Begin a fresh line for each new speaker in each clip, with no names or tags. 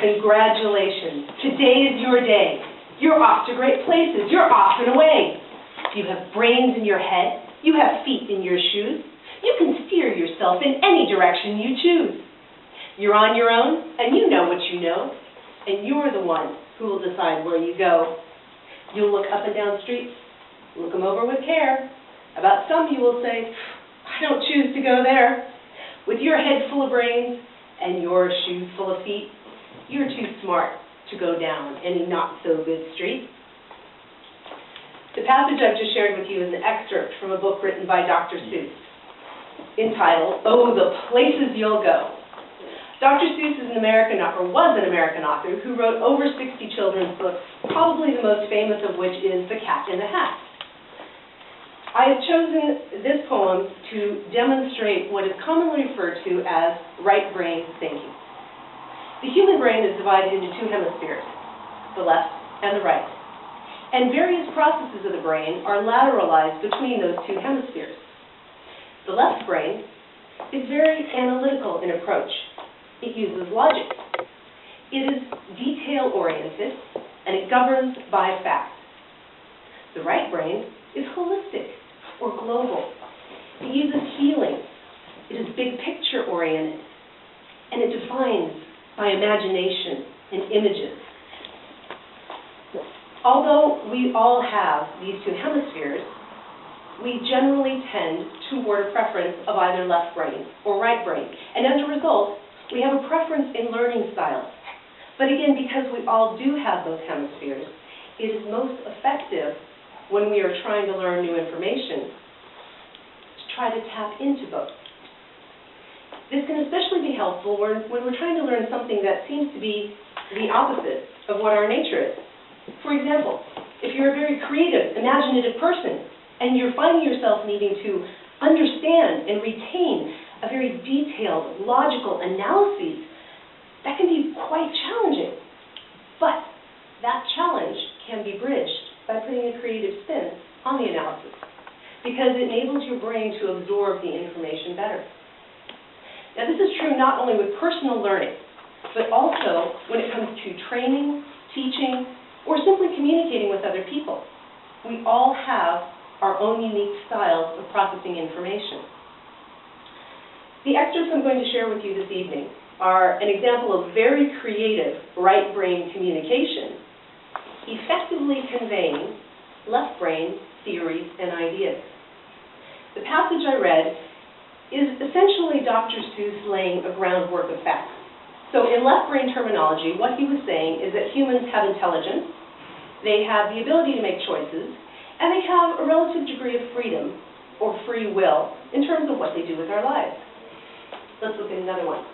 Congratulations. Today is your day. You're off to great places. You're off and away. You have brains in your head. You have feet in your shoes. You can steer yourself in any direction you choose. You're on your own, and you know what you know, and you're the one who will decide where you go. You'll look up and down streets, look them over with care. About some you will say, I don't choose to go there. With your head full of brains and your shoes full of feet, you're too smart to go down any not-so-good street. The passage I've just shared with you is an excerpt from a book written by Dr. Seuss, entitled, Oh, the Places You'll Go. Dr. Seuss is an American, or was an American author, who wrote over 60 children's books, probably the most famous of which is The Cat in the Hat. I have chosen this poem to demonstrate what is commonly referred to as right brain thinking. The human brain is divided into two hemispheres, the left and the right. And various processes of the brain are lateralized between those two hemispheres. The left brain is very analytical in approach. It uses logic. It is detail-oriented, and it governs by facts. The right brain is holistic or global. It uses feelings. It is big picture-oriented, and it defines by imagination and images. Although we all have these two hemispheres, we generally tend toward a preference of either left brain or right brain. And as a result, we have a preference in learning styles. But again, because we all do have those hemispheres, it is most effective when we are trying to learn new information to try to tap into both. This can especially be helpful when we're trying to learn something that seems to be the opposite of what our nature is. For example, if you're a very creative, imaginative person, and you're finding yourself needing to understand and retain a very detailed, logical analysis, that can be quite challenging. But that challenge can be bridged by putting a creative spin on the analysis, because it enables your brain to absorb the information better. Now, this is true not only with personal learning, but also when it comes to training, teaching, or simply communicating with other people. We all have our own unique styles of processing information. The excerpts I'm going to share with you this evening are an example of very creative right brain communication, effectively conveying left brain theories and ideas. The passage I read is essentially Dr. Seuss laying a groundwork of facts. So in left brain terminology, what he was saying is that humans have intelligence, they have the ability to make choices, and they have a relative degree of freedom or free will in terms of what they do with our lives. Let's look at another one.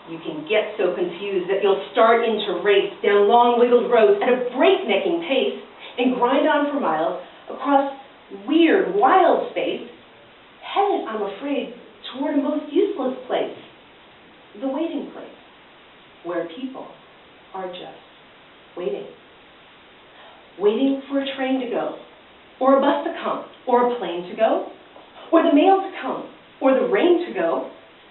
You can get so confused that you'll start into race down long wiggled roads at a breaknecking pace and grind on for miles across weird, wild space, headed, I'm afraid, toward a most useless place, the waiting place, where people are just waiting. Waiting for a train to go, or a bus to come, or a plane to go, or the mail to come, or the rain to go,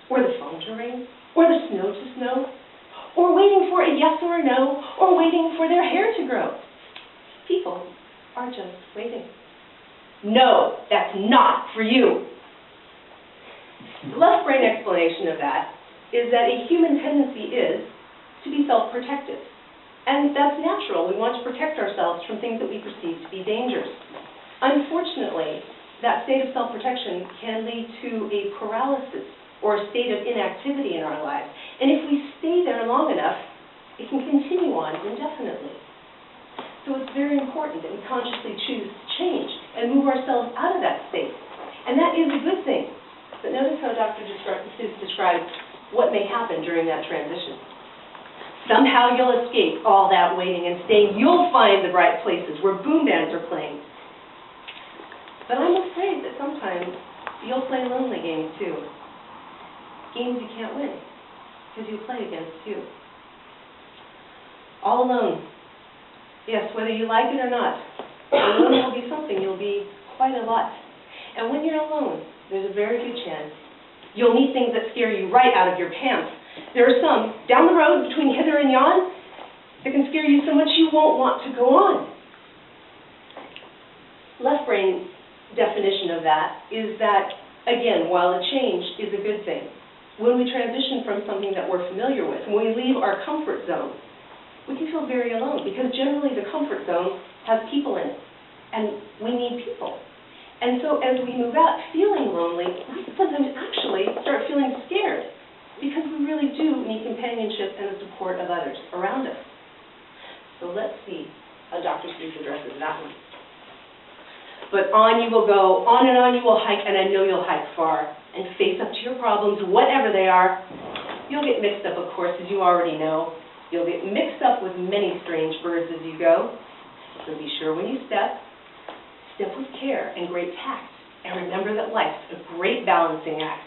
or the phone to ring, or the snow to snow, or waiting for a yes or a no, or waiting for their hair to grow. People are just waiting. No, that's not for you. The left brain explanation of that is that a human tendency is to be self-protective. And that's natural. We want to protect ourselves from things that we perceive to be dangerous. Unfortunately, that state of self-protection can lead to a paralysis or a state of inactivity in our lives. And if we stay there long enough, it can continue on indefinitely. So it's very important that we consciously choose to change and move ourselves out of that state. And that is a good thing. But notice how Dr. Seuss describes what may happen during that transition. Somehow you'll escape all that waiting and staying. You'll find the bright places where boom bands are playing. But I'm afraid that sometimes you'll play lonely games too. Games you can't win because you play against you. All alone. Yes, whether you like it or not, alone will be something. You'll be quite a lot. And when you're alone, there's a very good chance you'll meet things that scare you right out of your pants. There are some down the road between hither and yon that can scare you so much you won't want to go on. Left brain definition of that is that, again, while a change is a good thing, when we transition from something that we're familiar with, when we leave our comfort zone, we can feel very alone because generally the comfort zone has people in it, and we need people. And so as we move out feeling lonely, we sometimes actually start feeling scared because we really do need companionship and the support of others around us. So let's see how Dr. Seuss addresses that one. But on you will go, on you will hike, and I know you'll hike far and face up to your problems, whatever they are. You'll get mixed up, of course, as you already know. You'll get mixed up with many strange birds as you go. So be sure when you step with care and great tact. And remember that life's a great balancing act.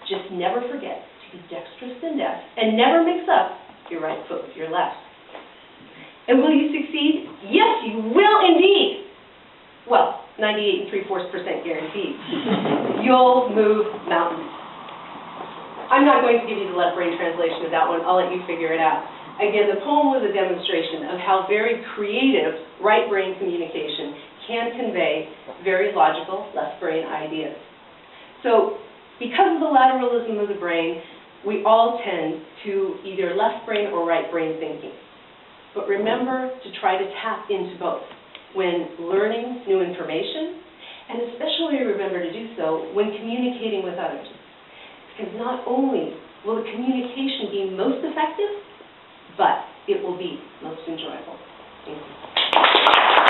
Just never forget to be dexterous and deft, and never mix up your right foot with your left. And will you succeed? Yes, you will indeed. Well, 98 3/4% guaranteed. You'll move mountains. I'm not going to give you the left brain translation of that one. I'll let you figure it out. Again, the poem was a demonstration of how very creative right brain communication can convey very logical left brain ideas. So, because of the lateralism of the brain, we all tend to either left brain or right brain thinking. But remember to try to tap into both when learning new information, and especially remember to do so when communicating with others. Because not only will the communication be most effective, but it will be most enjoyable. Thank you.